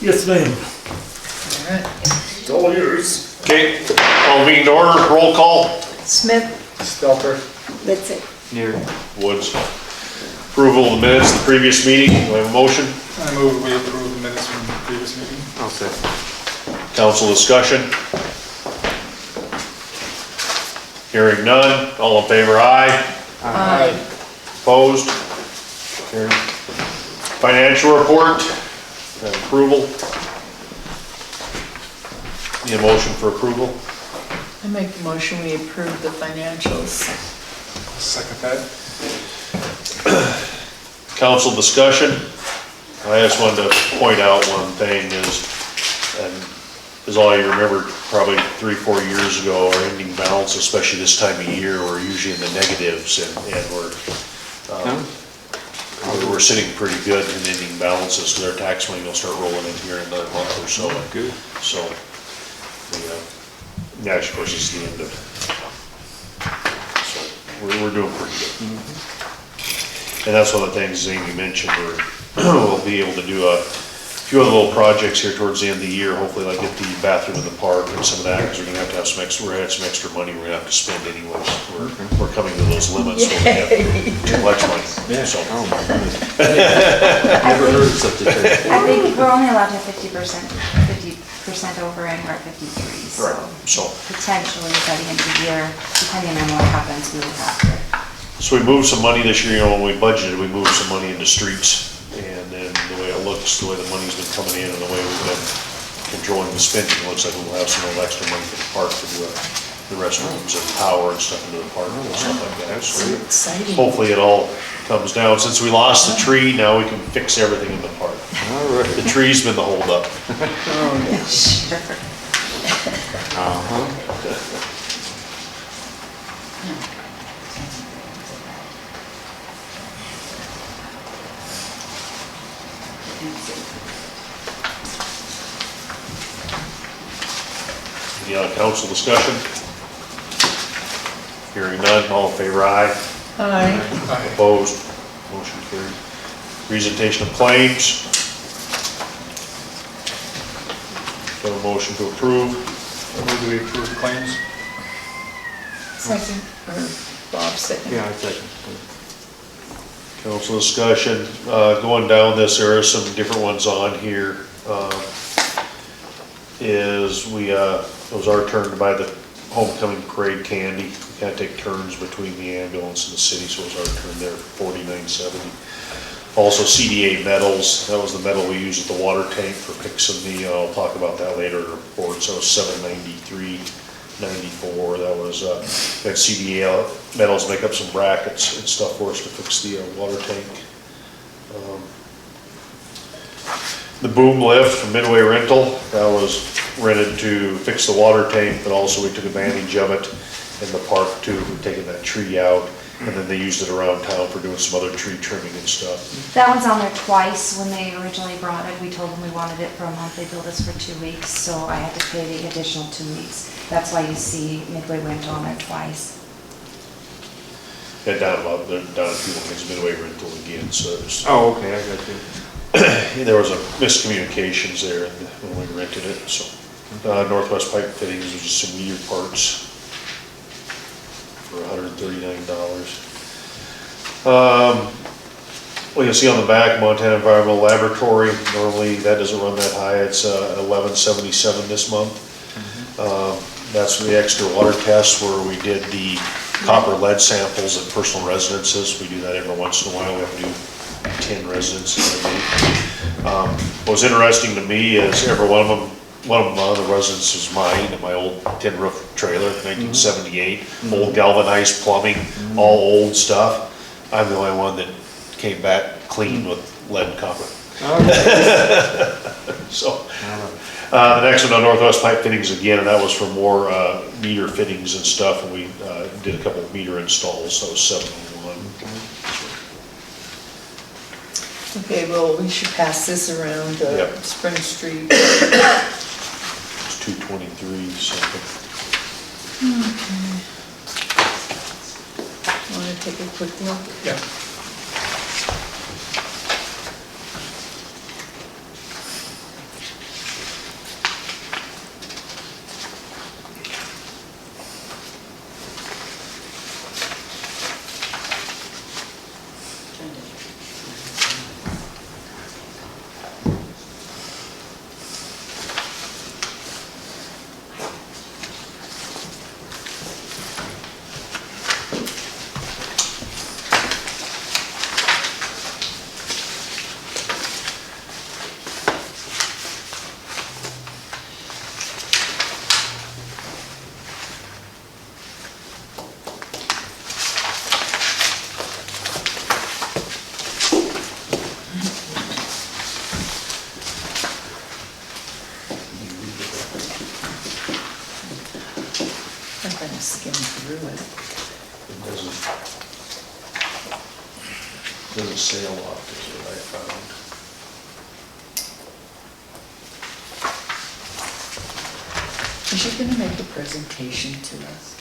Yes, ma'am. Alright. It's all yours. Okay, all meeting to order, roll call. Smith. Stelter. Litzik. Woods. Approval of the minutes of the previous meeting, do I have a motion? I move we approve the minutes from the previous meeting. I'll say. Council discussion? Hearing none, all in favor, aye. Aye. Opposed? Carried. Financial report, approval. Need a motion for approval? I make the motion, we approve the financials. Second that. Council discussion? I just wanted to point out one thing is, and as all you remember, probably 3-4 years ago, our ending balance, especially this time of year, we're usually in the negatives and we're sitting pretty good in ending balances because our tax money will start rolling in here in another month or so. Good. So, yeah, of course, it's the end of, so we're doing pretty good. And that's one of the things Amy mentioned, we'll be able to do a few other little projects here towards the end of the year, hopefully like get the bathroom in the park and some of that, because we're gonna have some extra, we're gonna have some extra money we're gonna have to spend anyways. We're coming to those limits where we have too much money, so. Oh my goodness. Never heard of such a thing. I think we're only allowed to have 50% over and we're at 53, so Right, so. potentially by the end of the year, depending on what happens, we would have to. So we moved some money this year, when we budgeted, we moved some money into streets. And then the way it looks, the way the money's been coming in and the way we've been controlling the spending, it looks like we'll have some little extra money for the park to do the restrooms and power and stuff into the park and stuff like that. So Exciting. hopefully it all comes down. Since we lost the tree, now we can fix everything in the park. All right. The tree's been the holdup. Sure. Any other council discussion? Hearing none, all in favor, aye. Aye. Opposed, motion carried. Presentation of claims. So a motion to approve. I move we approve claims. Second, or Bob second. Yeah, I second. Council discussion, going down this, there are some different ones on here. It was our turn to buy the homecoming parade candy. We kind of take turns between the ambulance and the city, so it was our turn there for $49.70. Also CDA metals, that was the metal we use at the water tank for fixing the, I'll talk about that later in the report, so $793.94. That was, that CDA metals make up some brackets and stuff for us to fix the water tank. The boom lift from Midway Rental, that was rented to fix the water tank, but also we took advantage of it in the park too, taking that tree out. And then they used it around town for doing some other tree trimming and stuff. That one's on there twice. When they originally brought it, we told them we wanted it for a month. They billed us for 2 weeks, so I had to pay the additional 2 weeks. That's why you see Midway Rental on there twice. And down at 2 lines, Midway Rental again, so there's, Oh, okay, I got you. there was a miscommunications there when we rented it, so. Northwest Pipe Fittings was just some weird parts for $139. Well, you'll see on the back, Montana Environmental Laboratory, normally that doesn't run that high, it's $11.77 this month. That's for the extra water tests where we did the copper lead samples at personal residences. We do that every once in a while, we have to do 10 residences a day. What was interesting to me is every one of them, the residence was mine at my old tin roof trailer, 1978, old galvanized plumbing, all old stuff. I'm the only one that came back clean with lead and copper. So, the next one on Northwest Pipe Fittings again, and that was for more meter fittings and stuff, and we did a couple of meter installs, so it was $701. Okay, well, we should pass this around, Yep. Spring Street. It's 223 something. Want to take a quick look? Yeah. kind of skimmed through it. It doesn't say a lot, is what I found. Is she gonna make a presentation to us?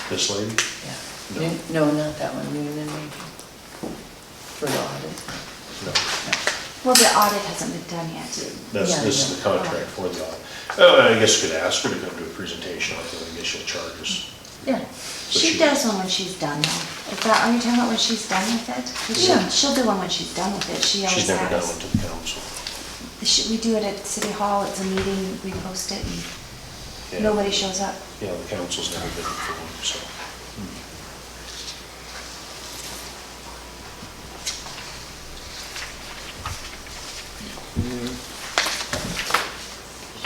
This lady? Yeah. No, not that one, Noon and maybe. For the audit. No. Well, the audit hasn't been done yet. This Yeah, is yeah. the contract for the audit. I guess you could ask her to come do a presentation, I guess she'll charge us. Yeah. She does one when she's done though. Is that, are you talking about when she's done with it? 'Cause Yeah. She'll do one when she's done with it, she always She's never done has. one to the council. We do it at City Hall, it's a meeting, we post it and Yeah. nobody shows up. Yeah, the council's never been for one, so.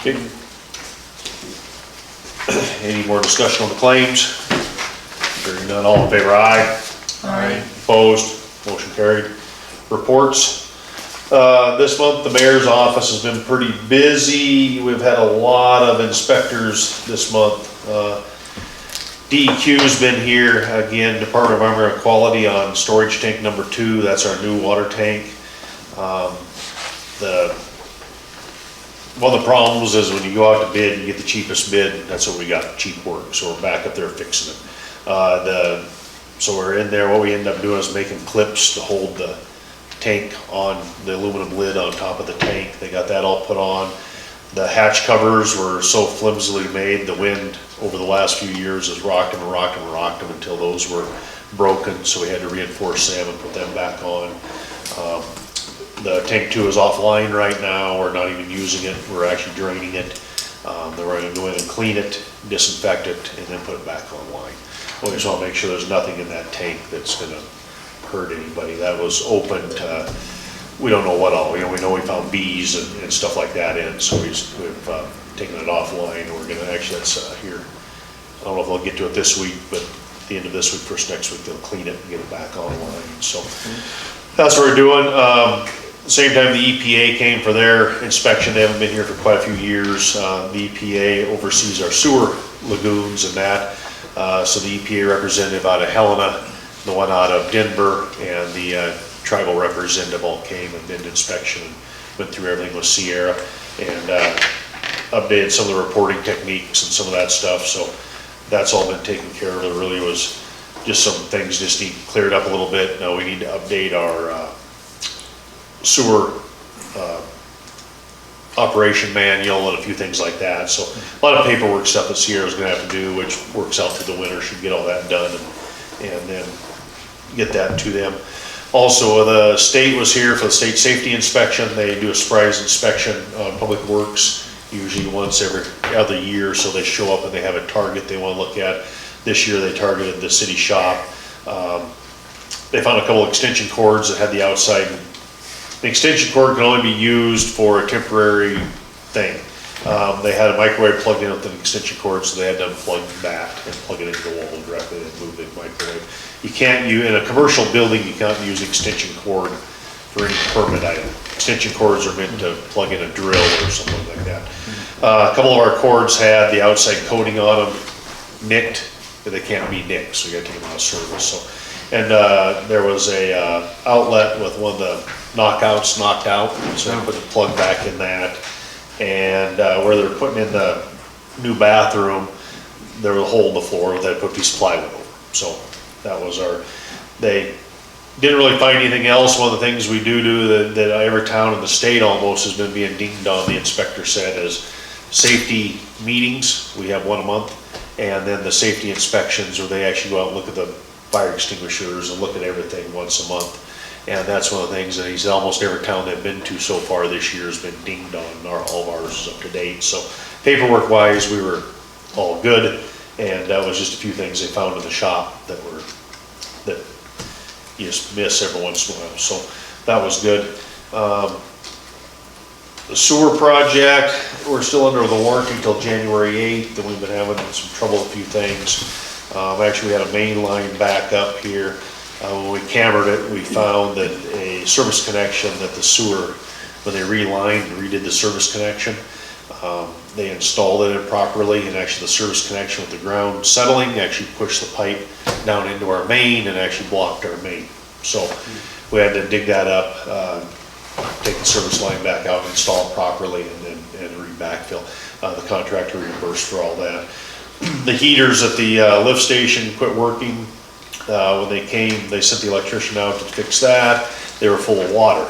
Okay. Any more discussion on the claims? Hearing none, all in favor, aye. Aye. Opposed, motion carried. Reports. This month, the mayor's office has been pretty busy. We've had a lot of inspectors this month. DEQ's been here, again, Department of Environmental Quality on storage tank number 2, that's our new water tank. One of the problems is when you go out to bid, you get the cheapest bid, that's what we got, cheap work, so we're back up there fixing it. So we're in there, what we end up doing is making clips to hold the tank on, the aluminum lid on top of the tank, they got that all put on. The hatch covers were so flimsily made, the wind over the last few years has rocked them and rocked them and rocked them until those were broken, so we had to reinforce them and put them back on. The tank 2 is offline right now, we're not even using it, we're actually draining it. Then we're gonna go in and clean it, disinfect it, and then put it back online. We just wanna make sure there's nothing in that tank that's gonna hurt anybody. That was open to, we don't know what all, we know we found bees and stuff like that in, so we've taken it offline, and we're gonna, actually, that's here. I don't know if they'll get to it this week, but at the end of this week, first next week, they'll clean it and get it back online, so. That's what we're doing. Same time, the EPA came for their inspection. They haven't been here for quite a few years. The EPA oversees our sewer lagoons and that. So the EPA representative out of Helena, the one out of Denver, and the tribal representative all came and did an inspection and went through everything with Sierra and updated some of the reporting techniques and some of that stuff. So that's all been taken care of. It really was just some things just need cleared up a little bit. Now we need to update our sewer operation manual and a few things like that. So a lot of paperwork stuff that Sierra's gonna have to do, which works out through the winter, should get all that done and then get that to them. Also, the state was here for the state safety inspection. They do a surprise inspection on Public Works, usually once every other year, so they show up and they have a target they wanna look at. This year they targeted the city shop. They found a couple of extension cords that had the outside. The extension cord can only be used for a temporary thing. They had a microwave plugged in with an extension cord, so they had to unplug that and plug it into the wall directly and move the microwave. You can't use, in a commercial building, you can't use extension cord for any permit item. Extension cords are meant to plug in a drill or something like that. A couple of our cords had the outside coating on them nicked, but they can't be nicked, so you gotta take them out of service. So, and there was a outlet with one of the knockouts knocked out, so I put the plug back in that. And where they're putting in the new bathroom, there was a hole in the floor, they put a piece of plywood over. So that was they didn't really find anything else. One of the things we do that every town in the state almost has been being dinged on, the inspector said, is safety meetings. We have one a month. And then the safety inspections, where they actually go out and look at the fire extinguishers and look at everything once a month. And that's one of the things that he said almost every town they've been to so far this year has been dinged on. All of ours is up to date. So paperwork wise, we were all good. And that was just a few things they found in the shop that you just miss every once in a while. So that was good. The sewer project, we're still under the warranty until January 8th, and we've been having some trouble with a few things. Actually, we had a main line back up here. When we cambered it, we found that a service connection that the sewer, when they relined and redid the service connection, They installed it improperly, and actually the service connection with the ground settling actually pushed the pipe down into our main and actually blocked our main. So we had to dig that up, take the service line back out, install it properly, and re-backfill. The contractor reimbursed for all that. The heaters at the lift station quit working. When they came, they sent the electrician out to fix that. They were full of water.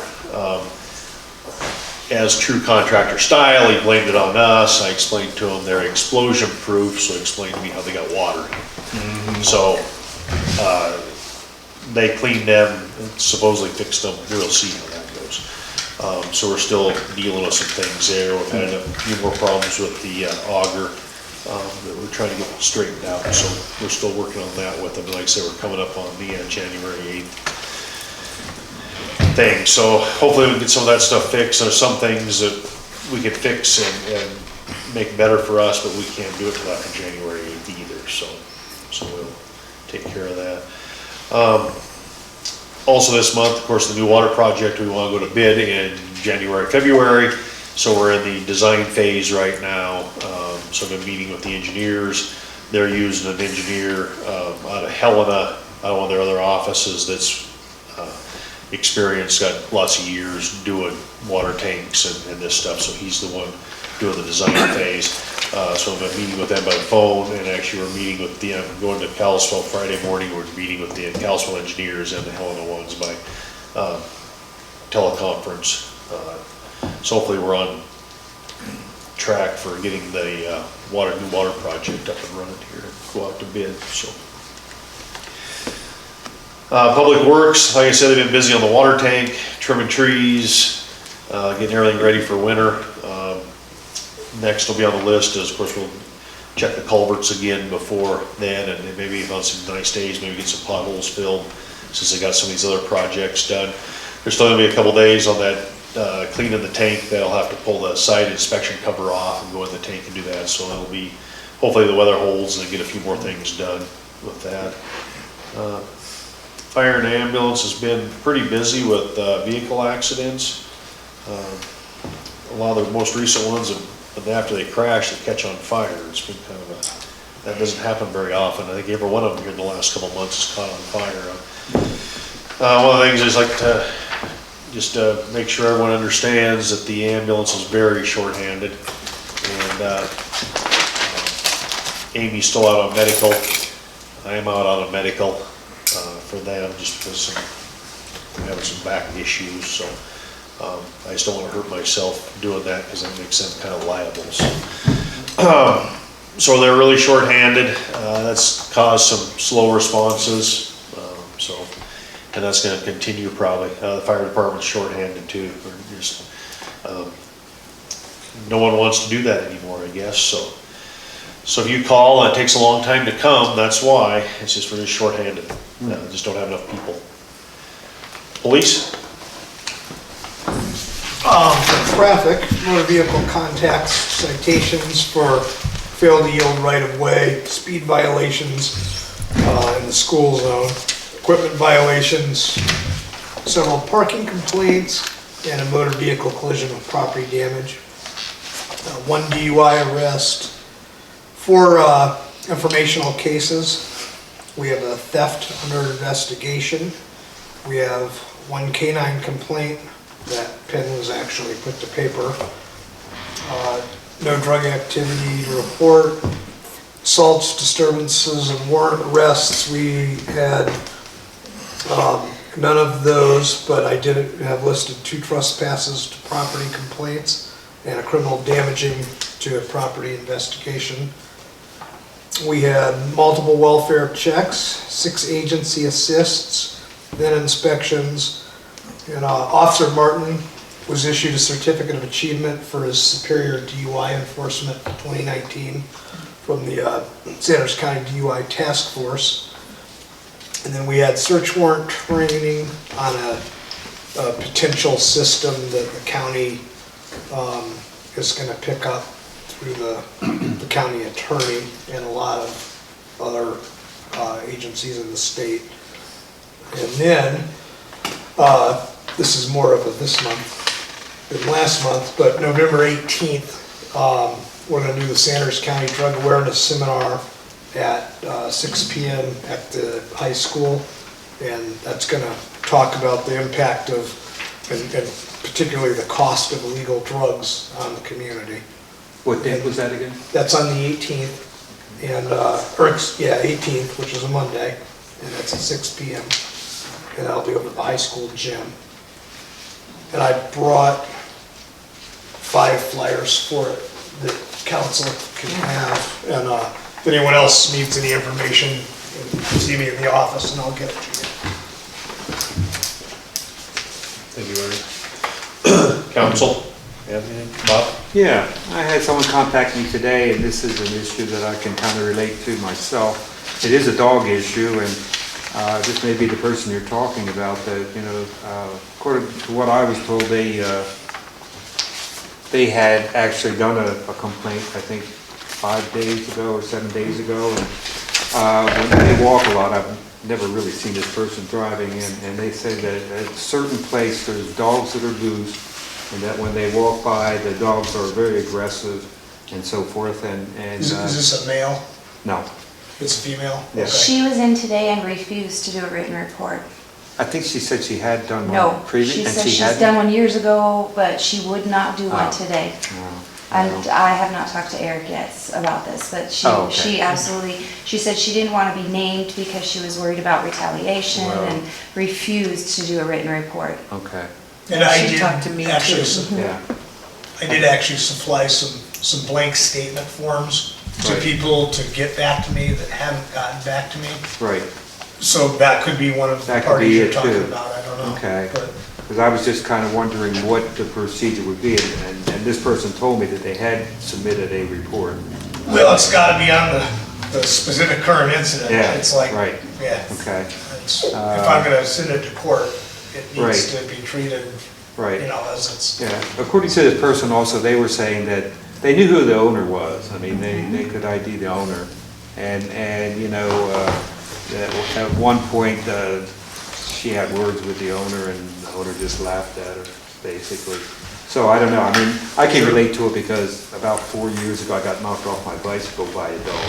As true contractor style, he blamed it on us. I explained to him they're explosion proof, so he explained to me how they got water. So they cleaned them, supposedly fixed them. We'll see how that goes. So we're still dealing with some things there. We've had a few more problems with the auger that we're trying to get straightened out. So we're still working on that with them. Like I said, we're coming up on the January 8th thing. So hopefully we can get some of that stuff fixed. There's some things that we could fix and make better for us, but we can't do it till after January 8th either. So we'll take care of that. Also this month, of course, the new water project, we want to go to bid in January, February. So we're in the design phase right now. So I've been meeting with the engineers. They're using an engineer out of Helena, out of one of their other offices that's experienced, got lots of years doing water tanks and this stuff. So he's the one doing the design phase. So I've been meeting with them by phone, and actually we're meeting with the, I'm going to Kalispell Friday morning. We're meeting with the Kalispell engineers and the Helena ones by teleconference. So hopefully we're on track for getting the new water project up and running here to go out to bid. So Public Works, like I said, they've been busy on the water tank, trimming trees, getting everything ready for winter. Next will be on the list is, of course, we'll check the culverts again before then, and maybe on some nice days, maybe get some potholes filled, since they got some of these other projects done. There's still gonna be a couple days on that cleaning the tank. They'll have to pull the site inspection cover off and go in the tank and do that, so it'll be, hopefully the weather holds and get a few more things done with that. Fire and ambulance has been pretty busy with vehicle accidents. A lot of the most recent ones have, after they crash, they catch on fire. It's been kind of that doesn't happen very often. I think every one of them here in the last couple of months has caught on fire. One of the things is like to just make sure everyone understands that the ambulance is very short-handed, and Amy's still out on medical. I am out on a medical for them just because I'm having some back issues. So I just don't want to hurt myself doing that because that makes them kind of liable. So they're really short-handed. That's caused some slow responses. And that's going to continue probably. The fire department's short-handed too. Just, no one wants to do that anymore, I guess. So if you call and it takes a long time to come, that's why. It's just really short-handed. Just don't have enough people. Police? Traffic, motor vehicle contacts, citations for fail to yield right-of-way, speed violations in the school zone, equipment violations, several parking complaints, and a motor vehicle collision with property damage. One DUI arrest, 4 informational cases. We have a theft under investigation. We have 1 canine complaint. That pen was actually put to paper. No drug activity to report. Assaults, disturbances, and warrant arrests. We had none of those, but I did have listed 2 trespasses to property complaints and a criminal damaging to a property investigation. We had multiple welfare checks, 6 agency assists, then inspections. And Officer Martin was issued a certificate of achievement for his superior DUI enforcement in 2019 from the Sanders County DUI Task Force. And then we had search warrant training on a potential system that the county is going to pick up through the county attorney and a lot of other agencies in the state. And then this is more of a this month than last month, but November 18th, We're gonna do the Sanders County Drug Awareness Seminar at 6 PM at the high school. And that's gonna talk about the impact of, and particularly the cost of illegal drugs on the community. What date was that again? That's on the 18th, and, 18th, which is a Monday, and that's at 6 PM. And that'll be over at the high school gym. And I brought 5 flyers for it that council can have. And if anyone else needs any information, see me in the office and I'll get it to you. Thank you, Ernie. Council, anything? Bob? Yeah, I had someone contact me today, and this is an issue that I can kind of relate to myself. It is a dog issue, and this may be the person you're talking about, that, you know, according to what I was told, they had actually done a complaint, I think, 5 days ago or 7 days ago, and when they walk a lot, I've never really seen this person driving, and they say that at a certain place, there's dogs that are loose, and that when they walk by, the dogs are very aggressive and so forth, and... Is this a male? No. It's a female? Yeah. Okay. She was in today and refused to do a written report. I think she said she had done No, one previously. she said she's done one years ago, but she would not do one Oh. today. No. And I have not talked to Eric yet about this, but Oh, okay. she absolutely, she said she didn't want to be named because she was worried about retaliation Wow. and refused to do a written report. Okay, And I She did talked to me actually, too. yeah, I did actually supply some blank statement forms to Right. people to get back to me that haven't gotten back to me. right, So that could be one of the That could parties be you're it, talking too. about, I don't know. Okay. But because I was just kind of wondering what the procedure would be, and this person told me that they had submitted a report. Well, it's gotta be on the specific current incident. Yeah, It's like, right. yeah. Okay, If I'm gonna send it to court, it needs Right. to be treated, right. you know, as it's, Yeah, according to this person also, they were saying that they knew who the owner was. I mean, they could ID the owner. And, you know, at one point, she had words with the owner, and the owner just laughed at her, basically. So I don't know, I mean, I can relate to it because about 4 years ago, I got knocked off my bicycle by a dog.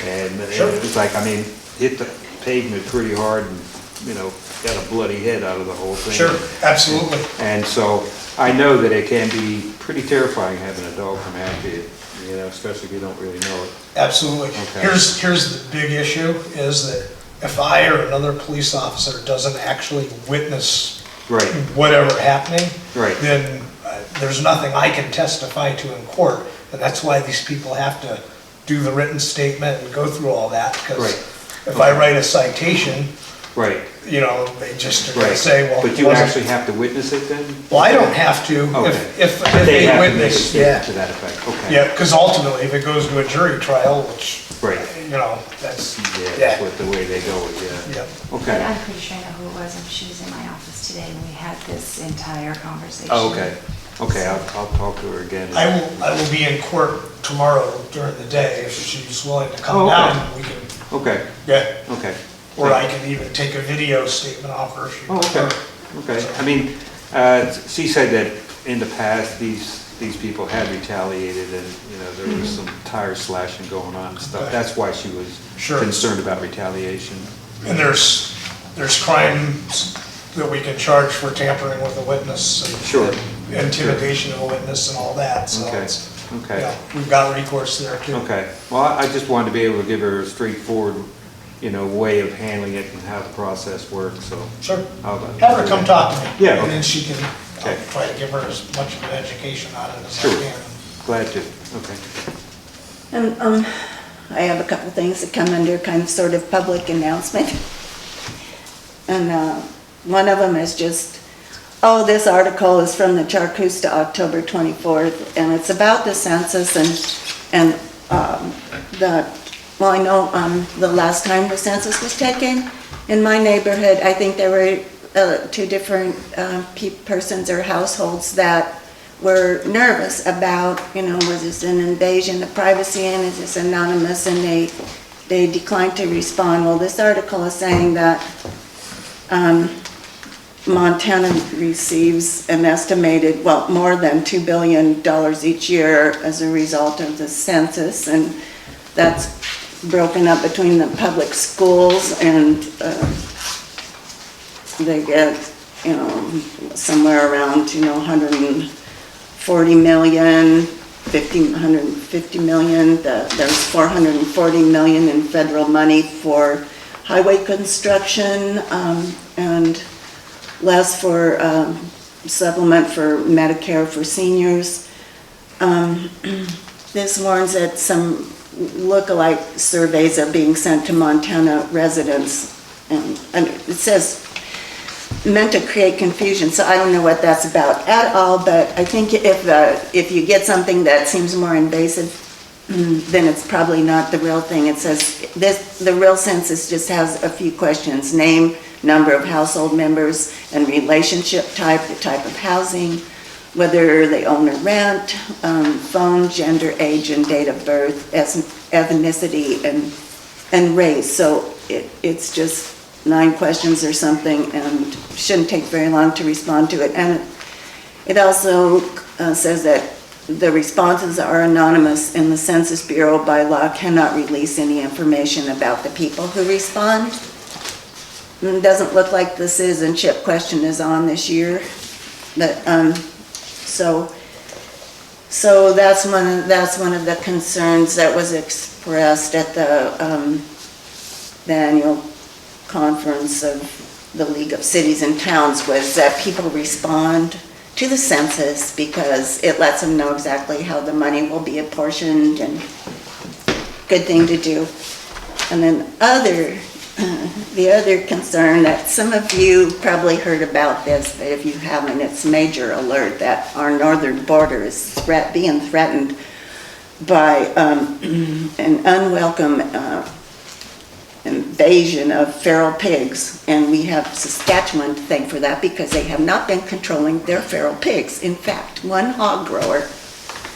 And Sure. it was like, I mean, hit the pavement pretty hard and, you know, got a bloody head out of the whole thing. sure, absolutely. And so I know that it can be pretty terrifying having a dog come after you, you know, especially if you don't really know it. Absolutely. Okay. Here's the big issue, is that if I or another police officer doesn't actually witness Right, whatever happening, right, then there's nothing I can testify to in court. And that's why these people have to do the written statement and go through all that. Because Right. if I write a citation, right, you know, they just are gonna right. say, well. But it you wasn't- actually have to witness it then? Well, I don't have to, Okay. if But they have to make a witness, statement yeah. to that effect, okay. Yeah, because ultimately, if it goes to a jury trial, which, Right, you know, that's, yeah, yeah, that's what the way they go is, yeah. yeah. And Okay, I'm pretty sure I know who it was, and she was in my office today, and we had this entire conversation. oh, okay, okay, I'll talk to her again. I will be in court tomorrow during the day, if she's willing to Oh, come okay. down, we can, Okay, yeah. okay. Or I can even take a video statement off her if she Oh, okay, prefers. okay. I mean, she said that in the past, these people had retaliated and, you know, there was some tire slashing going on and stuff. Okay. That's why she was Sure. concerned about retaliation. And there's crimes that we can charge for tampering with a witness. And Sure. intimidation of a witness and all that, so Okay, it's, okay. yeah, we've got recourse there too. Okay, well, I just wanted to be able to give her a straightforward, you know, way of handling it and how the process works, so. Sure. I'll- Have her come talk to me. Yeah, And okay. then she can, I'll Okay. try to give her as much of an education on it as I Sure. can. Glad to, okay. And I have a couple things that come under kind of sort of public announcement. And one of them is just, oh, this article is from the Charcusta, October 24th, and it's about the census and well, I know the last time the census was taken in my neighborhood, I think there were 2 different persons or households that were nervous about, you know, was this an invasion of privacy and is this anonymous, and they declined to respond. Well, this article is saying that Montana receives an estimated, well, more than $2 billion each year as a result of the census, and that's broken up between the public schools, and they get, somewhere around, 140 million, 150 million. There's 440 million in federal money for highway construction, and less for supplement for Medicare for seniors. This warns that some lookalike surveys are being sent to Montana residents, and it says meant to create confusion, so I don't know what that's about at all, but I think if you get something that seems more invasive, then it's probably not the real thing. It says the real census just has a few questions: name, number of household members, and relationship type, the type of housing, whether they own or rent, phone, gender, age, and date of birth, ethnicity, and race. So it's just 9 questions or something, and shouldn't take very long to respond to it. And it also says that the responses are anonymous, and the Census Bureau by law cannot release any information about the people who respond. And it doesn't look like the citizenship question is on this year, but so that's one of the concerns that was expressed at the annual conference of the League of Cities and Towns, was that people respond to the census because it lets them know exactly how the money will be apportioned, and good thing to do. And then the other concern that some of you probably heard about this, but if you haven't, it's major alert that our northern border is being threatened by an unwelcome invasion of feral pigs, and we have Saskatchewan to thank for that because they have not been controlling their feral pigs. In fact, one hog grower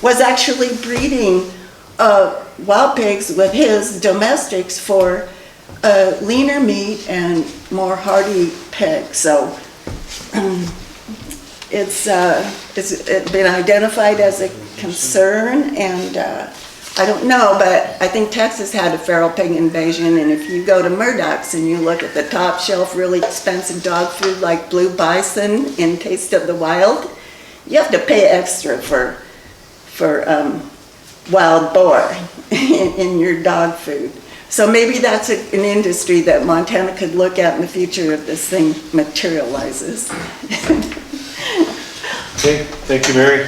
was actually breeding wild pigs with his domestics for leaner meat and more hardy pigs. So it's been identified as a concern, and I don't know, but I think Texas had a feral pig invasion, and if you go to Murdoch's and you look at the top shelf really expensive dog food like Blue Bison in Taste of the Wild, you have to pay extra for wild boar in your dog food. So maybe that's an industry that Montana could look at in the future if this thing materializes. Okay, thank you, Mary.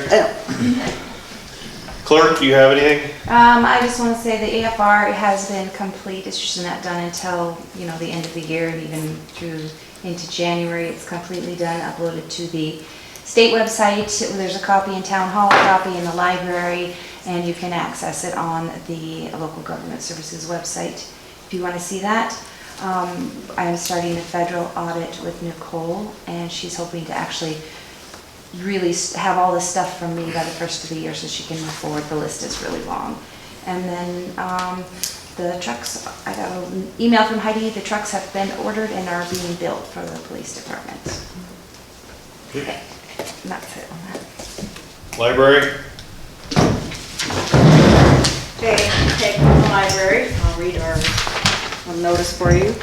Clerk, do you have anything? I just want to say the AFR has been complete. It's just not done until, the end of the year, and even through into January. It's completely done, uploaded to the state website. There's a copy in Town Hall, a copy in the library, and you can access it on the local government services website if you want to see that. I am starting a federal audit with Nicole, and she's hoping to actually really have all this stuff from me by the first of the year so she can move forward. The list is really long. And then the trucks, I got an email from Heidi, the trucks have been ordered and are being built for the police department. Okay, and that's it on that. Library? Okay, take from the library. I'll read our notice for you.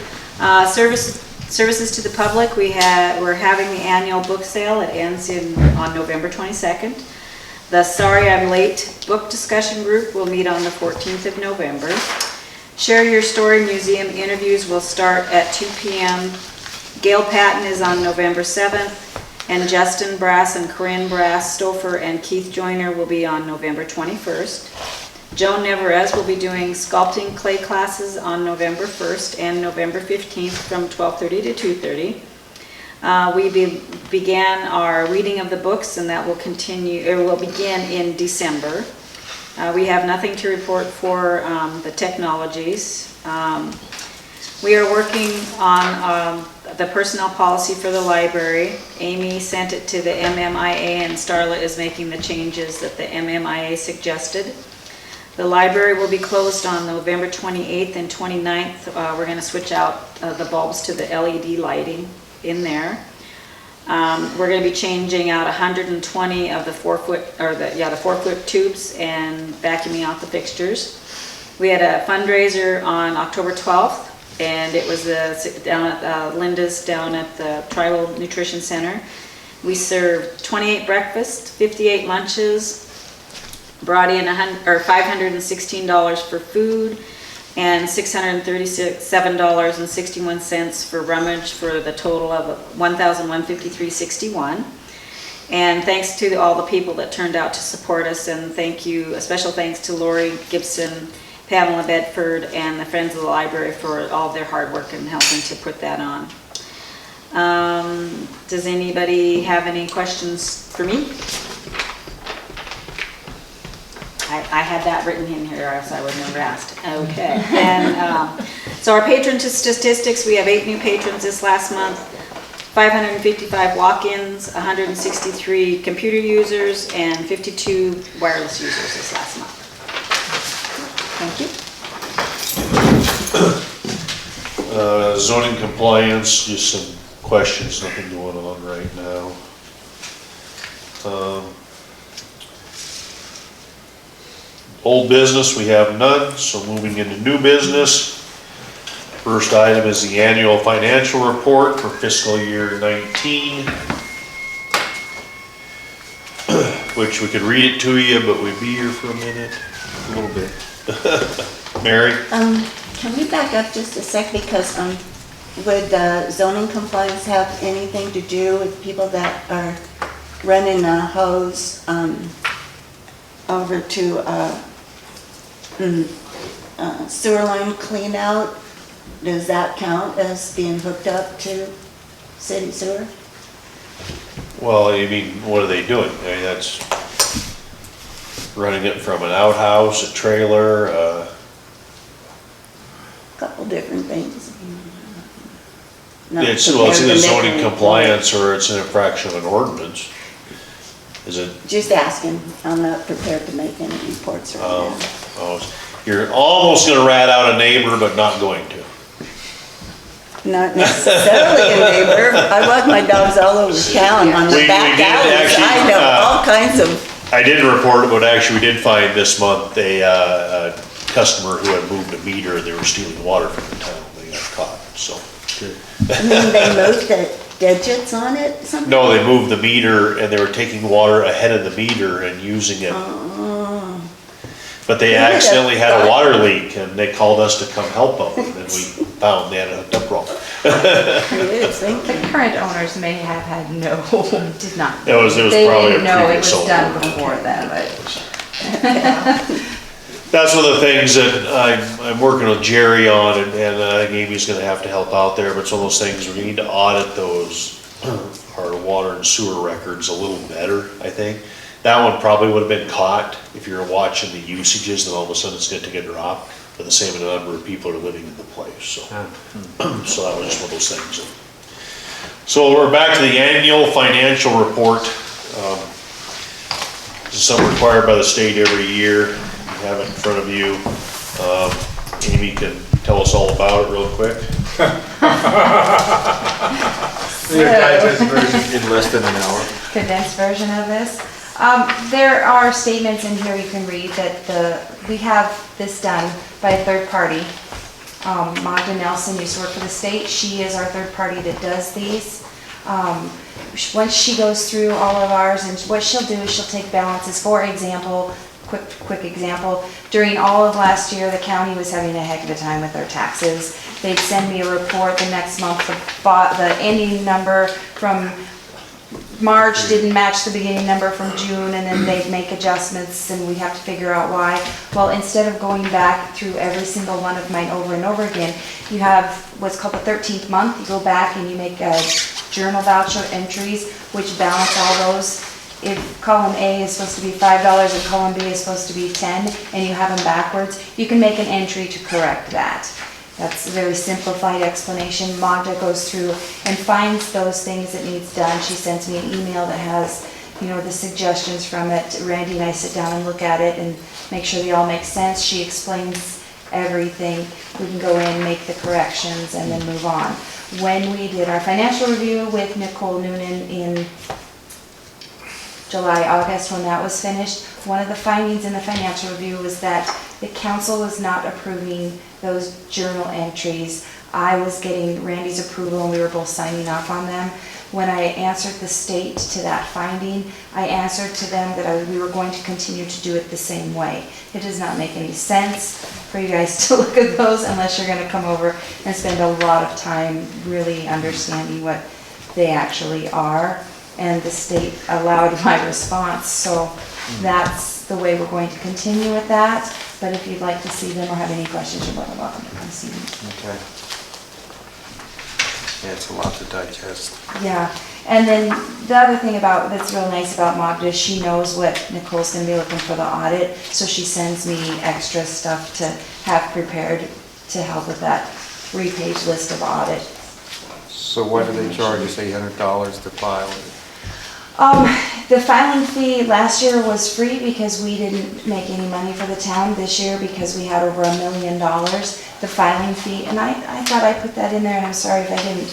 Services to the public, we're having the annual book sale. It ends on November 22nd. The Sorry I'm Late book discussion group will meet on the 14th of November. Share Your Story Museum interviews will start at 2 p.m. Gail Patton is on November 7th, and Justin Brass and Corinne Brass, Stouffer, and Keith Joyner will be on November 21st. Joan Neverez will be doing sculpting clay classes on November 1st and November 15th from 12:30 to 2:30. We began our reading of the books, and that will begin in December. We have nothing to report for the technologies. We are working on the personnel policy for the library. Amy sent it to the MMIA, and Starla is making the changes that the MMIA suggested. The library will be closed on November 28th and 29th. We're going to switch out the bulbs to the LED lighting in there. We're gonna be changing out 120 of the 4-foot tubes and vacuuming out the fixtures. We had a fundraiser on October 12th, and it was down at Linda's down at the Tribal Nutrition Center. We served 28 breakfasts, 58 lunches, brought in $516 for food, and $637.61 for rummage, for the total of $1,153.61. And thanks to all the people that turned out to support us, and a special thanks to Lori Gibson, Pamela Bedford, and the Friends of the Library for all their hard work and helping to put that on. Does anybody have any questions for me? I had that written in here, or else I would never asked. Okay. And so our patron statistics, we have 8 new patrons this last month, 555 walk-ins, 163 computer users, and 52 wireless users this last month. Thank you. Zoning compliance, just some questions, nothing going on right now. Old business, we have none, so moving into new business. First item is the annual financial report for fiscal year 19. Which we could read it to you, but we'd be here for a minute, a little bit. Mary? Can we back up just a sec, because would zoning compliance have anything to do with people that are running a hose over to sewer line clean out? Does that count as being hooked up to city sewer? Well, you mean, what are they doing? I mean, that's running it from an outhouse, a trailer, Couple different things. it's either zoning compliance or it's an infraction of an ordinance. Is it? Just asking. I'm not prepared to make any reports right now. Oh, you're almost gonna rat out a neighbor, but not going to. Not necessarily a neighbor. I walk my dogs all over town on the We back did alleys. actually, I know all kinds of, I didn't report it, but actually we did find this month a customer who had moved a meter, they were stealing water from the town, they got caught, so. I mean, they moved the digits on it, something? No, they moved the meter and they were taking water ahead of the meter and using it. But they accidentally had a water leak and they called us to come help them, and then we found they had it hooked up wrong. The current owners may have had did not. It was They probably a didn't know it previous was owner. done before then, but. That's one of the things that I'm working with Jerry on, and I think Amy's gonna have to help out there, but it's one of those things we need to audit our water and sewer records a little better, I think. That one probably would have been caught if you're watching the usages, then all of a sudden it's gonna take a drop, but the same number of people are living in the place, so. So that was just one of those things. So we're back to the annual financial report. This is something required by the state every year. You have it in front of you. Amy can tell us all about it real quick. In less than an hour. Condensed version of this. There are statements in here you can read that we have this done by a third party. Magda Nelson used to work for the state. She is our third party that does these. Once she goes through all of ours, and what she'll do is she'll take balances. For example, quick example, during all of last year, the county was having a heck of a time with their taxes. They'd send me a report the next month, the ending number from March didn't match the beginning number from June, and then they'd make adjustments and we'd have to figure out why. Well, instead of going back through every single one of mine over and over again, you have what's called the 13th month. You go back and you make journal voucher entries which balance all those. If column A is supposed to be $5 and column B is supposed to be 10, and you have them backwards, you can make an entry to correct that. That's a very simplified explanation. Magda goes through and finds those things that needs done. She sends me an email that has, the suggestions from it. Randy and I sit down and look at it and make sure they all make sense. She explains everything. We can go in, make the corrections, and then move on. when we did our financial review with Nicole Noonan in July, August, when that was finished, one of the findings in the financial review was that the council was not approving those journal entries. I was getting Randy's approval and we were both signing off on them. When I answered the state to that finding, I answered to them that we were going to continue to do it the same way. It does not make any sense for you guys to look at those unless you're gonna come over and spend a lot of time really understanding what they actually are. And the state allowed my response, so that's the way we're going to continue with that. But if you'd like to see them or have any questions, you're more than welcome to come see them. Okay. Yeah, it's a lot to digest. Yeah, and then the other thing that's real nice about Magda is she knows what Nicole's gonna be looking for the audit, so she sends me extra stuff to have prepared to help with that 3-page list of audit. So what do they charge us, $800 to file it? The filing fee last year was free because we didn't make any money for the town. This year, because we had over $1 million, the filing fee, and I thought I put that in there, and I'm sorry if I didn't.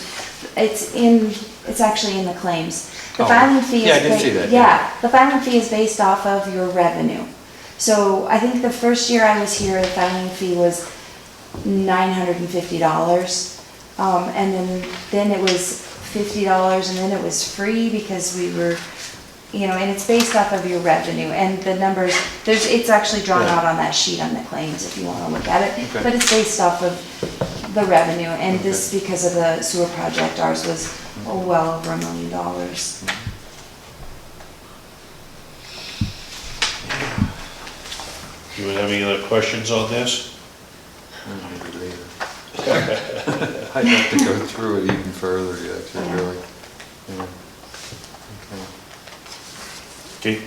It's actually in the claims. The Oh, filing fee is. yeah, I did see that, Yeah, the filing fee is based off of your revenue. So I think the first year I was here, the filing fee was $950. And then it was $50, and then it was free because we were, and it's based off of your revenue, and the numbers, it's actually drawn Yeah. out on that sheet on the claims if you want to look at it, Okay. but it's based off of the revenue, and this, because of the sewer project, ours was well over $1 million. You would have any other questions on this? Maybe later. I'd have to go through it even further yet, really. Yeah. Okay,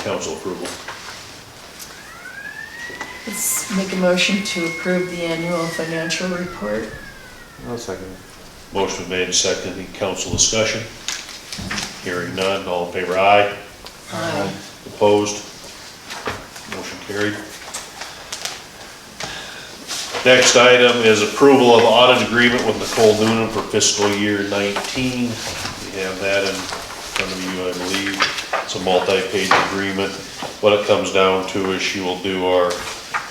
council approval. Let's make a motion to approve the annual financial report. I'll second it. Motion made, seconded, council discussion. Hearing none, all in favor, aye. Aye. Opposed? Motion carried. Next item is approval of audit agreement with Nicole Noonan for fiscal year 19. You have that in front of you, I believe. It's a multi-page agreement. What it comes down to is she will do our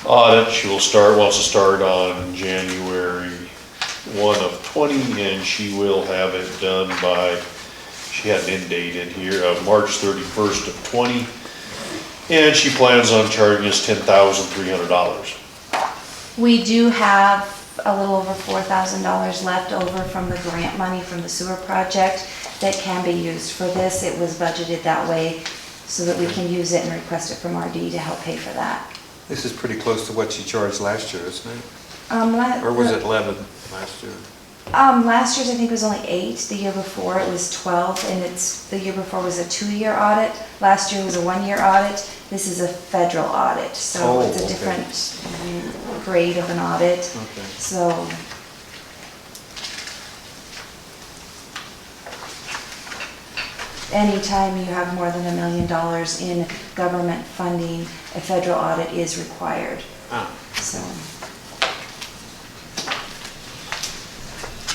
audit. She wants to start on January 1 of 20, and she will have it done by, she had an end date in here, of March 31st of 20. And she plans on charging us $10,300. We do have a little over $4,000 left over from the grant money from the sewer project that can be used for this. It was budgeted that way so that we can use it and request it from RD to help pay for that. This is pretty close to what she charged last year, isn't it? Or Or was it 11 last year? Last year's I think was only 8, the year before it was 12, and the year before was a 2-year audit. Last year was a 1-year audit. This is a federal audit, so Oh, it's a okay. different grade of an audit. Okay. So, anytime you have more than $1 million in government funding, a federal audit is required. Ah, So,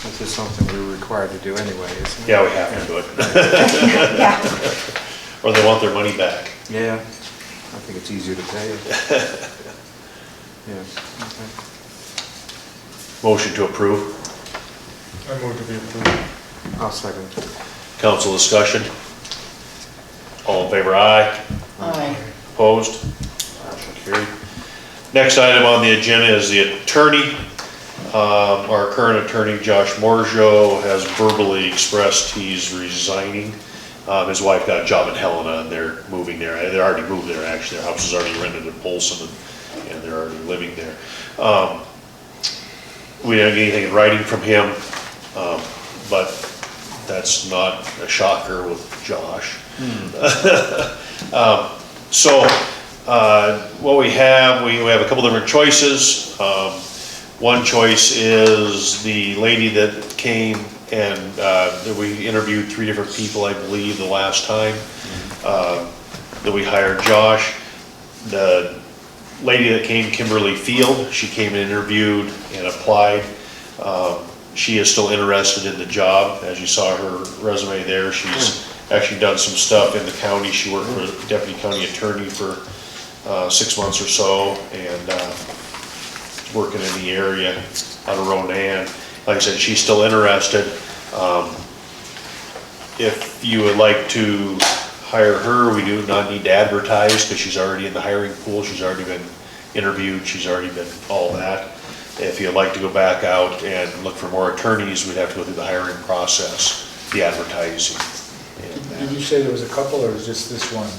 this is something we're required to do anyway, isn't it? Yeah, we have to do it. yeah. Or they want their money back. Yeah, I think it's easier to pay. Yeah, okay. Motion to approve. I move to be approved. I'll second. Council discussion. All in favor, aye. Aye. Opposed? Motion carried. Next item on the agenda is the attorney. Our current attorney, Josh Morjo, has verbally expressed he's resigning. His wife got a job in Helena, and they're moving there. They already moved there, actually. Their house is already rented in Polson, and they're already living there. We didn't get anything in writing from him, but that's not a shocker with Josh. What we have a couple different choices. One choice is the lady that came and we interviewed 3 different people, I believe, the last time that we hired Josh. The lady that came, Kimberly Field, she came and interviewed and applied. she is still interested in the job. As you saw her resume there, she's actually done some stuff in the county. She worked for a deputy county attorney for 6 months or so, and working in the area out of Ronan. Like I said, she's still interested. If you would like to hire her, we do not need to advertise because she's already in the hiring pool. She's already been interviewed. She's already been all that. If you'd like to go back out and look for more attorneys, we'd have to go through the hiring process, the advertising. and Did you say there was a couple or was just this one?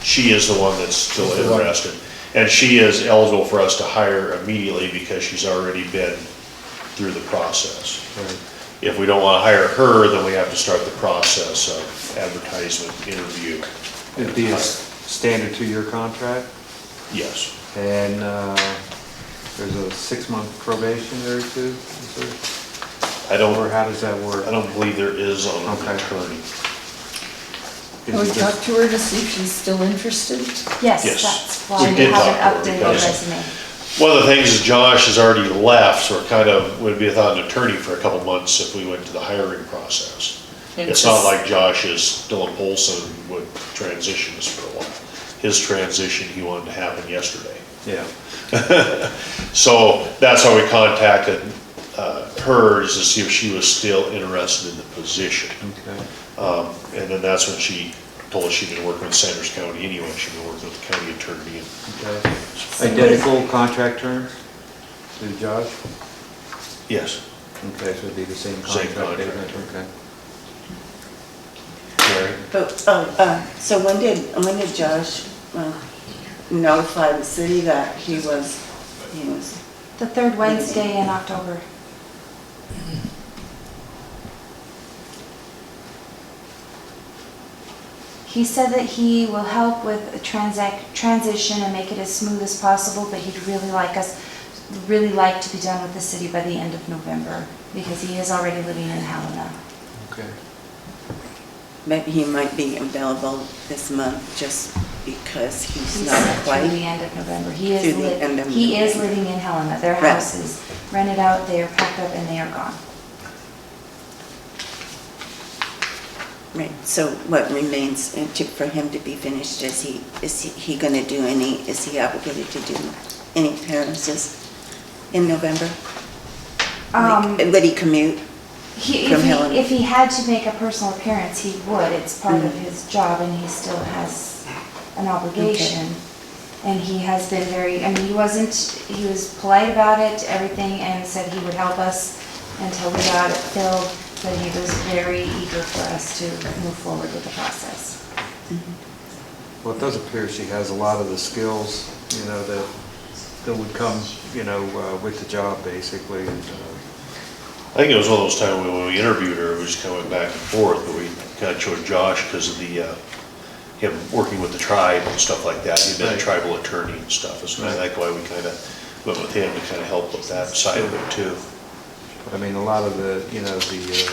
She is the one that's still She's the one. interested. And she is eligible for us to hire immediately because she's already been through the process. If we don't want to hire her, then we have to start the process of advertisement, interview. It'd be a standard 2-year contract, Yes. and there's a 6-month probationary too, is there? I don't, Or how does that work? I don't believe there is on an Okay. attorney. Is Can we it talk just- to her to see if she's still interested? Yes, Yes. that's We why we did talk to her haven't updated the because- resume. One of the things is Josh has already left, so it kind of would be without an attorney for a couple months if we went to the hiring process. It's not like Josh is, Dylan Polson would transition us for a while. His transition, he wanted to happen yesterday. Yeah. So that's how we contacted her, is to see if she was still interested in the position. Okay. And then that's when she told us she'd been working with Sanders County anyway. She'd been working with the county attorney. And Okay. Identical contract terms to Josh? yes, Okay, so it'd be the same Same contract. contract. isn't it? Okay. Mary? But, so when did Josh notify the city that he was? The third Wednesday in October. He said that he will help with a transition and make it as smooth as possible, but he'd really like to be done with the city by the end of November, because he is already living in Helena. Okay. Maybe he might be available this month just because he's He not said through quite. the end of November. He Through the end of is November. living in Helena. Their Right. house is rented out, they are packed up, and they are gone. Right, so what remains for him to be finished, is he gonna do is he obligated to do any appearances in November? Would he commute? From Helena. If he had to make a personal appearance, he would. It's part of his job, and he still has an obligation. And he has been very, I mean, he was polite about it, everything, and said he would help us until we got it filled, but he was very eager for us to move forward with the process. Well, it does appear she has a lot of the skills, you know, that would come, you know, with the job, basically. And, I think it was one of those times when we interviewed her, we just kind of went back and forth, but we kind of chose Josh because of him working with the tribe and stuff like that. He'd been a Right. tribal attorney and stuff, so I think why we kind of went with him to kind of help with that side of it too. But I mean, a lot of the, you know, the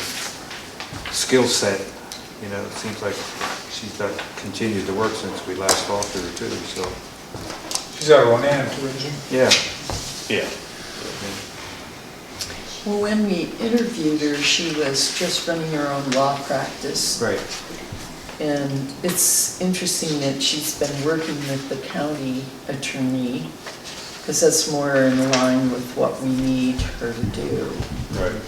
skill set, you know, it seems like she's continued to work since we last talked to her too, so. She's out of Ronan too, isn't she? Yeah. Yeah. Well, when we interviewed her, she was just running her own law practice. Right. And it's interesting that she's been working with the county attorney, because that's more in line with what we need her to do. Right.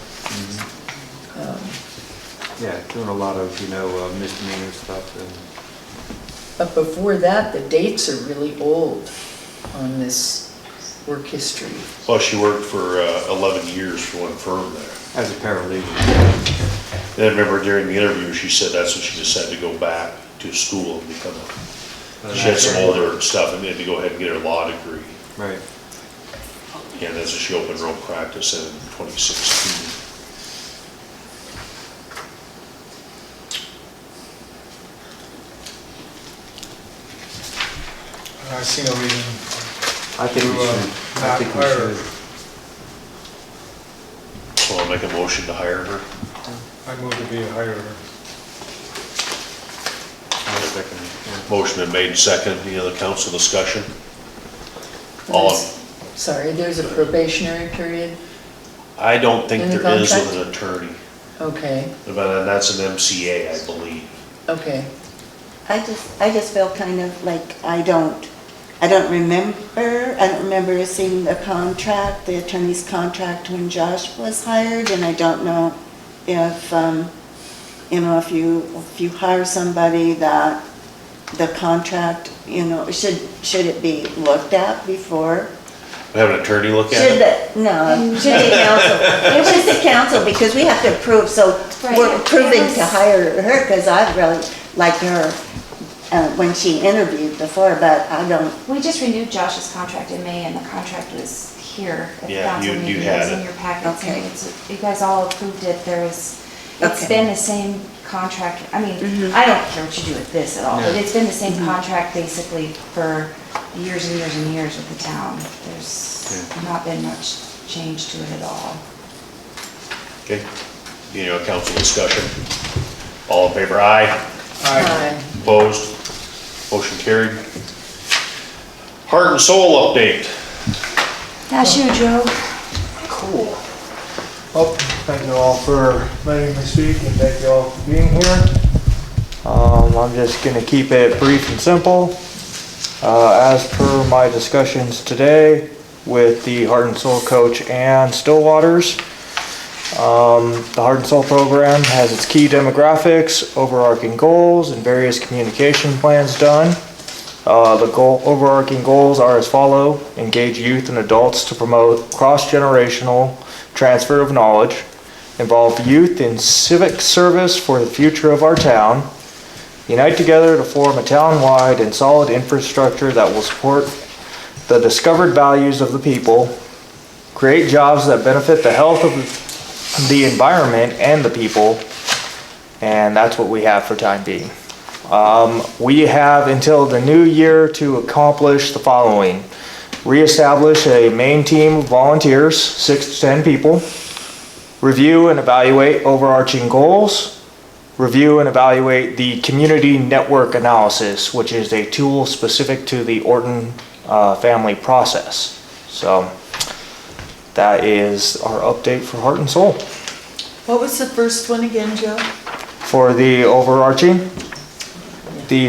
Yeah, doing a lot of, you know, misdemeanor stuff and. But before that, the dates are really old on this work history. Well, she worked for 11 years for one firm there. As a paralegal. And I remember during the interview, she said that's when she decided to go back to school and become she had some older stuff and had to go ahead and get her law degree. Right. And that's when she opened her own practice in 2016. I see no reason I think we to should. I not think we hire. should. So I'll make a motion to hire her. I move to be a hirer. I'll second it, yeah. Motion been made and second. Any other council discussion? All, Sorry, there's a probationary period. I don't think In the there is contract? with an attorney, Okay, but that's an MCA, I believe. okay. I just feel kind of like I don't remember seeing the contract, the attorney's contract when Josh was hired, and I don't know if, if you hire somebody that the contract, should it be looked at before? Have an attorney look at Should it? should the council, it was the council, because we have to approve, so Right, we're it approving was- to hire her, because I really liked her when she interviewed before, but I don't, We just renewed Josh's contract in May, and the contract was here at the Yeah, council you meeting. had It's in it. your packets, and Okay. you guys all approved it. It's Okay. been the same contract. I mean, I don't care what you do with this at all, but it's been the same contract basically for years and years and years with the town. There's not been much change to it at all. Okay, council discussion. All in favor, aye. Hi. Opposed? Motion carried. Heart and Soul update. That's you, Joe. Cool. Well, thank you all for letting me speak and thank you all for being here. I'm just gonna keep it brief and simple. As per my discussions today with the Heart and Soul coach and Stillwaters, the Heart and Soul program has its key demographics, overarching goals, and various communication plans done. The overarching goals are as follow: engage youth and adults to promote cross-generational transfer of knowledge, involve youth in civic service for the future of our town, unite together to form a town-wide and solid infrastructure that will support the discovered values of the people, create jobs that benefit the health of the environment and the people, and that's what we have for time being. We have until the new year to accomplish the following: reestablish a main team of volunteers, 6 to 10 people, review and evaluate overarching goals, review and evaluate the community network analysis, which is a tool specific to the Orton family process. So that is our update for Heart and Soul. What was the first one again, Joe? For the overarching, the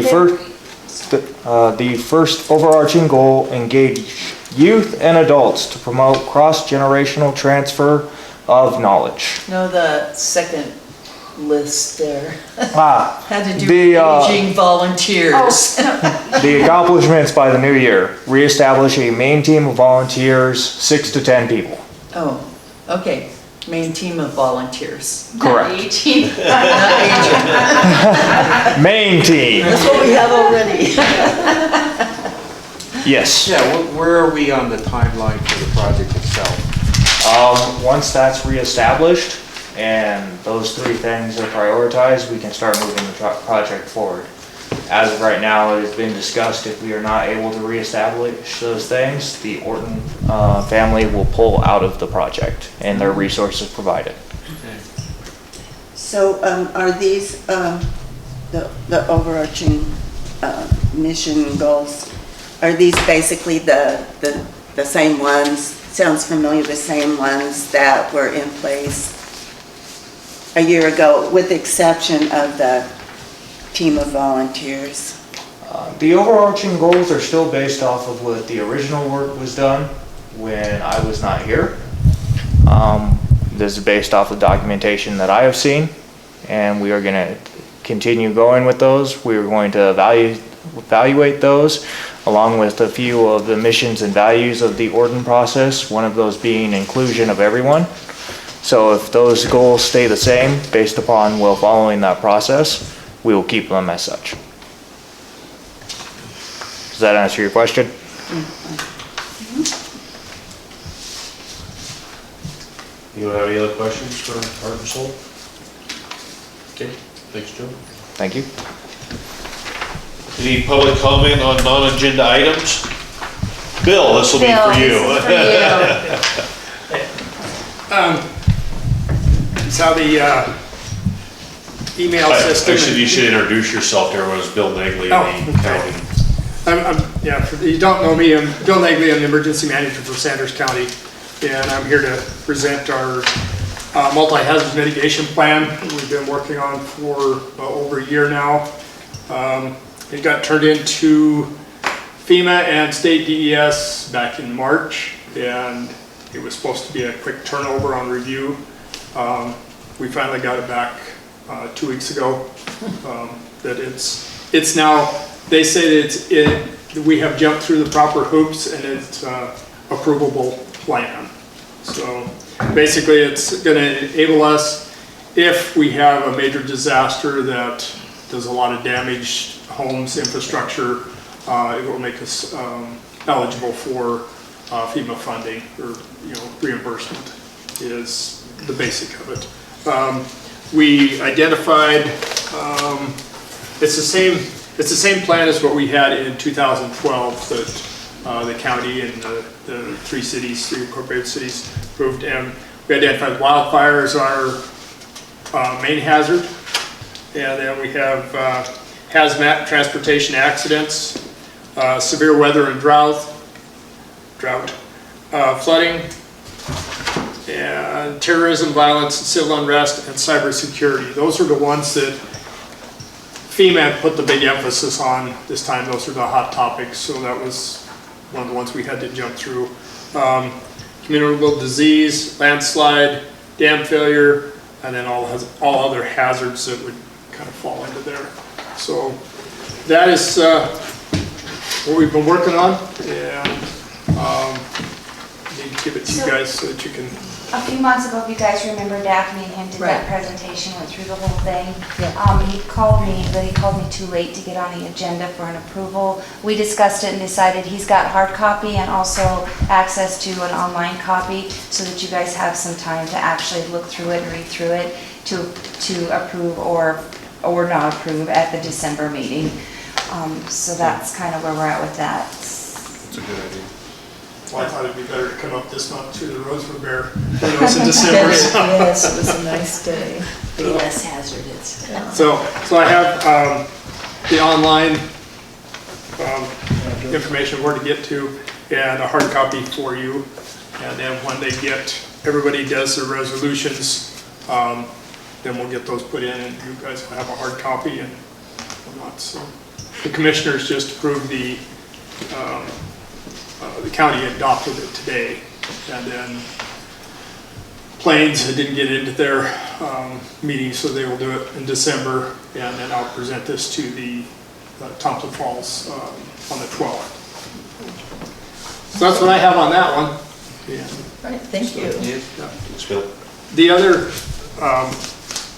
first overarching goal: engage youth and adults to promote cross-generational transfer of knowledge. No, the second list there. Had to do The, with engaging volunteers. The accomplishments by the new year: reestablish a main team of volunteers, 6 to 10 people. Oh, okay. Main team of volunteers. Correct. Not agent. Main team, That's what we have already. yes. Yeah, where are we on the timeline for the project itself? Once that's reestablished and those 3 things are prioritized, we can start moving the project forward. As of right now, it has been discussed, if we are not able to reestablish those things, the Orton family will pull out of the project and their resources provided. so are these, the overarching mission goals, are these basically the same ones? Sounds familiar, the same ones that were in place a year ago, with the exception of the team of volunteers. The overarching goals are still based off of what the original work was done when I was not here. This is based off of documentation that I have seen, and we are going to continue going with those. We are going to evaluate those along with a few of the missions and values of the Orton process, one of those being inclusion of everyone. So if those goals stay the same based upon following that process, we will keep them as such. Does that answer your question? You have any other questions for Heart and Soul? Okay, thanks, Joe. Thank you. Any public comment on non-agenda items? Bill, this will be for you. It's how the email system. Actually, you should introduce yourself to everyone as Bill Nagley Oh, of the okay. county. Yeah, for you don't know me, I'm Bill Nagley, I'm the emergency manager for Sanders County. and I'm here to present our multi-hazard mitigation plan we've been working on for over a year now. It got turned into FEMA and state DES back in March, and it was supposed to be a quick turnover on review. We finally got it back 2 weeks ago. That it's now, they say that we have jumped through the proper hoops and it's approvable plan. So basically it's going to enable us, if we have a major disaster that does a lot of damage, homes, infrastructure, it will make us eligible for FEMA funding, or reimbursement is the basic of it. We identified, it's the same plan as what we had in 2012 that the county and the three incorporated cities approved, and we identified wildfire as our main hazard, and then we have hazmat, transportation accidents, severe weather and drought, flooding, and terrorism, violence, civil unrest, and cybersecurity. Those are the ones that FEMA put the big emphasis on this time. Those are the hot topics, so that was one of the ones we had to jump through. Communicable disease, landslide, dam failure, and then all other hazards that would kind of fall into there. So that is what we've been working on, and need to give it to you guys so that you can. A few months ago, if you guys remember, Daphne and him did that Right. presentation, went through the whole thing. Yeah. He called me, but he called me too late to get on the agenda for an approval. We discussed it and decided he's got hard copy and also access to an online copy, so that you guys have some time to actually look through it and read through it to approve or not approve at the December meeting. So that's kind of where we're at with that. That's a good idea. Well, I thought it'd be better to come up this month too. The roads were bare when it was in December. So. Yes, it was a nice day. Be less hazardous. So I have the online information where to get to, and a hard copy for you. And then when everybody does their resolutions, then we'll get those put in, and you guys will have a hard copy and whatnot. So the commissioners just approved the county adopted it today, and then Plains didn't get into their meeting, so they will do it in December, and then I'll present this to the Thompson Falls on the 12th. So that's what I have on that one. Yeah. Right, thank you. Thanks, Bill. The other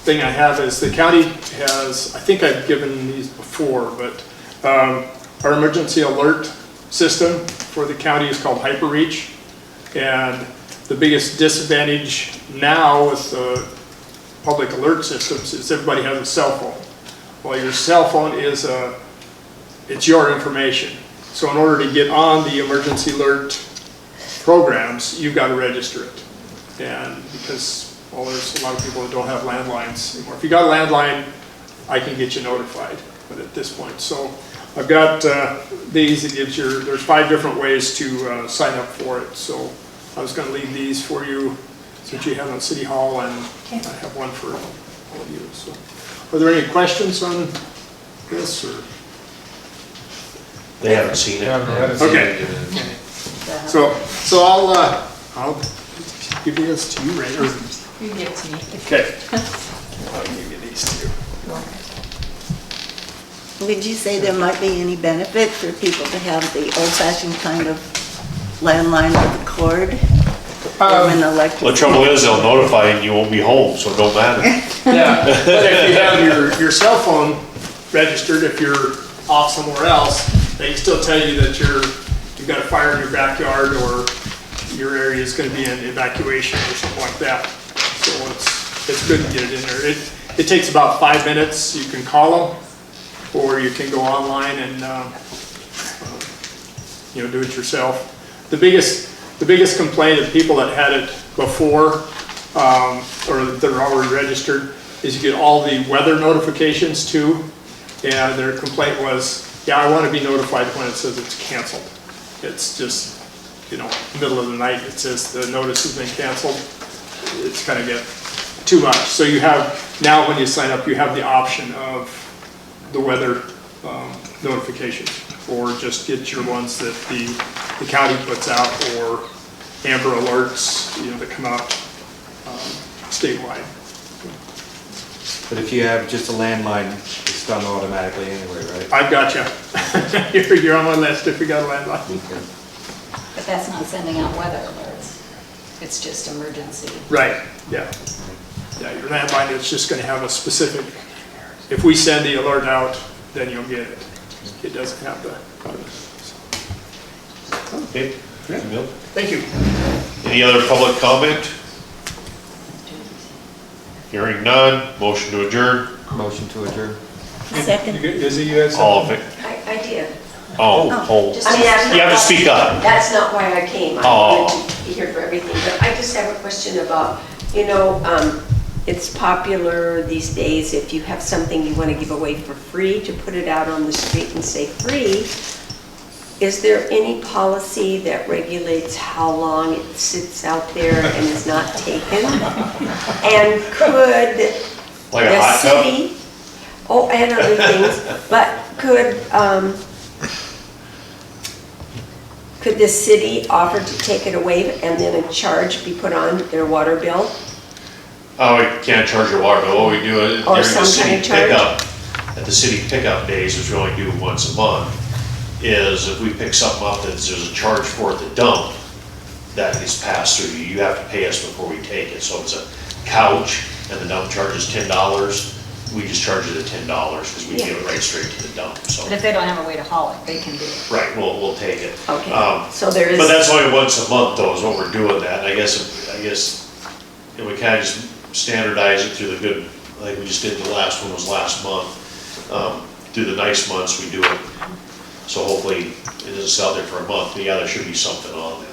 thing I have is the county has, I think I've given these before, but our emergency alert system for the county is called HyperReach, and the biggest disadvantage now with the public alert systems is everybody has a cell phone. Well, your cell phone is it's your information. So in order to get on the emergency alert programs, you've got to register it. And because, well, there's a lot of people that don't have landlines anymore. If you got a landline, I can get you notified, but at this point. So I've got these, it gives there's 5 different ways to sign up for it. So I was going to leave these for you since you have on City Hall, and I have one for all of you. So are there any questions on this? Or? They haven't seen it. Okay. So I'll give this to you, Ray. You can give it to me. Okay. I'll give you these two. Would you say there might be any benefit for people to have the old-fashioned kind of landline with a cord? Or an electric? Well, the trouble is, they'll notify you and you won't be home, so it don't matter. Yeah, but if you have your cell phone registered, if you're off somewhere else, they can still tell you that you've got a fire in your backyard, or your area is going to be in evacuation or something like that. So it's good to get it in there. It takes about 5 minutes. You can call them, or you can go online and do it yourself. The biggest complaint of people that had it before, or that are already registered, is you get all the weather notifications too, and their complaint was, yeah, I want to be notified when it says it's canceled. It's middle of the night, it says the notice has been canceled, it's kind of get too much. So you have, now when you sign up, you have the option of the weather notifications, or just get your ones that the county puts out, or Amber Alerts, that come out statewide. But if you have just a landline, it's done automatically anyway, right? I've got you. You're on my list if you got a landline. But that's not sending out weather alerts. It's just emergency. Right, yeah. Yeah, your landline is just gonna have a specific, if we send the alert out, then you'll get it. It doesn't have the. Okay, Bill? Thank you. Any other public comment? Hearing none, motion to adjourn, Motion to adjourn. Second. Izzy, you had something? all of it. I did. Oh, hold. I mean, that's You have to not- speak up. That's not why I came. I Oh. wanted to be here for everything, but I just have a question about, it's popular these days, if you have something you want to give away for free, to put it out on the street and say free. Is there any policy that regulates how long it sits out there and is not taken? And could Like a the hot tub? city, oh, and other things, but could the city offer to take it away and then a charge be put on their water bill? Oh, we can't charge your water bill. What we do is Or during the some city kind of charge? pickup, at the city pickup days, which we only do once a month, is if we pick something up that there's a charge for at the dump, that is passed through you. You have to pay us before we take it. So if it's a couch and the dump charge is $10, we just charge it at $10 because we give it right straight to the dump, so. But if they don't have a way to haul it, they can do it. Right, we'll take it. Okay, so there is. But that's only once a month though, is what we're doing that. I guess we kind of just standardize it through the good, like we just did, the last one was last month. Through the nice months, we do it. So hopefully it doesn't sit out there for a month, but yeah, there should be something on there.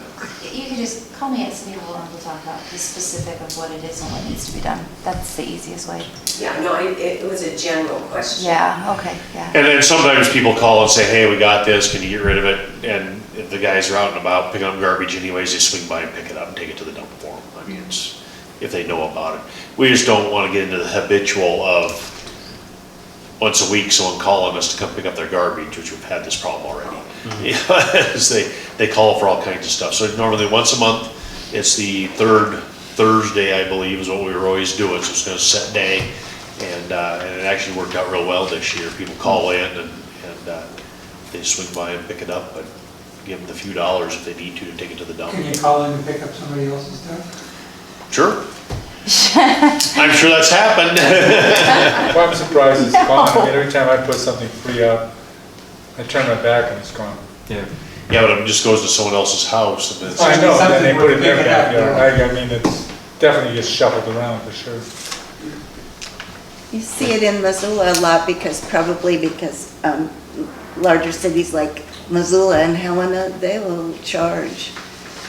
You can just call me at City Hall and we'll talk about the specific of what it is and what needs to be done. That's the easiest way. Yeah, no, it was a general question. Yeah, okay, yeah. And then sometimes people call and say, hey, we got this, can you get rid of it? And if the guys are out and about picking up garbage anyways, they swing by and pick it up and take it to the dump for them. I mean, it's, if they know about it. We just don't want to get into the habitual of once a week someone calling us to come pick up their garbage, which we've had this problem already. They call for all kinds of stuff. So normally once a month, it's the third Thursday, I believe, is what we were always doing. So it's a set day. And it actually worked out real well this year. People call in and they swing by and pick it up, but give them the few dollars if they need to take it to the dump. Can you call in and pick up somebody else's stuff? Sure. I'm sure that's happened. Well, I'm surprised it's gone. I mean, every time I put something free up, I turn my back and it's gone. Yeah. Yeah, but it just goes to someone else's house and it's. I know, then they put it in their backyard. I mean, it's definitely gets shuffled around for sure. You see it in Missoula a lot because larger cities like Missoula and Helena, they will charge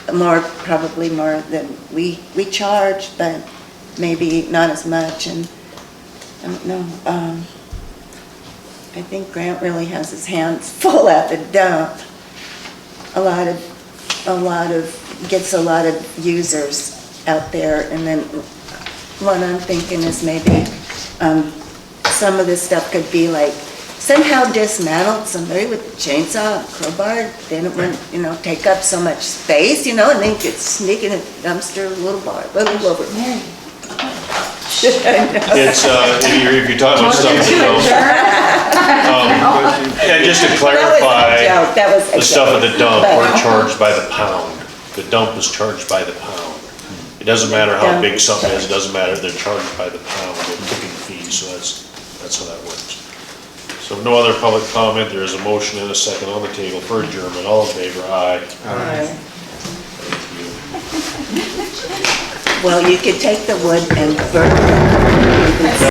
probably more than we charge, but maybe not as much. And I don't know. I think Grant really has his hands full at the dump. Gets a lot of users out there, and then what I'm thinking is maybe some of this stuff could be like somehow dismantled, somebody with a chainsaw, and crowbar, then it wouldn't, take up so much space, and then could sneak in a dumpster a little over. It's, if you're talking about stuff and just to clarify, That was a the stuff at the dump, but- we're charged by the pound. The dump is charged by the pound. It doesn't matter how big something is, it doesn't matter, they're charged by the pound, they're tipping fees, so that's how that works. So no other public comment, there is a motion and a second on the table for adjournment, all in favor, aye. Thank you. Well, you could take the wood and burn it.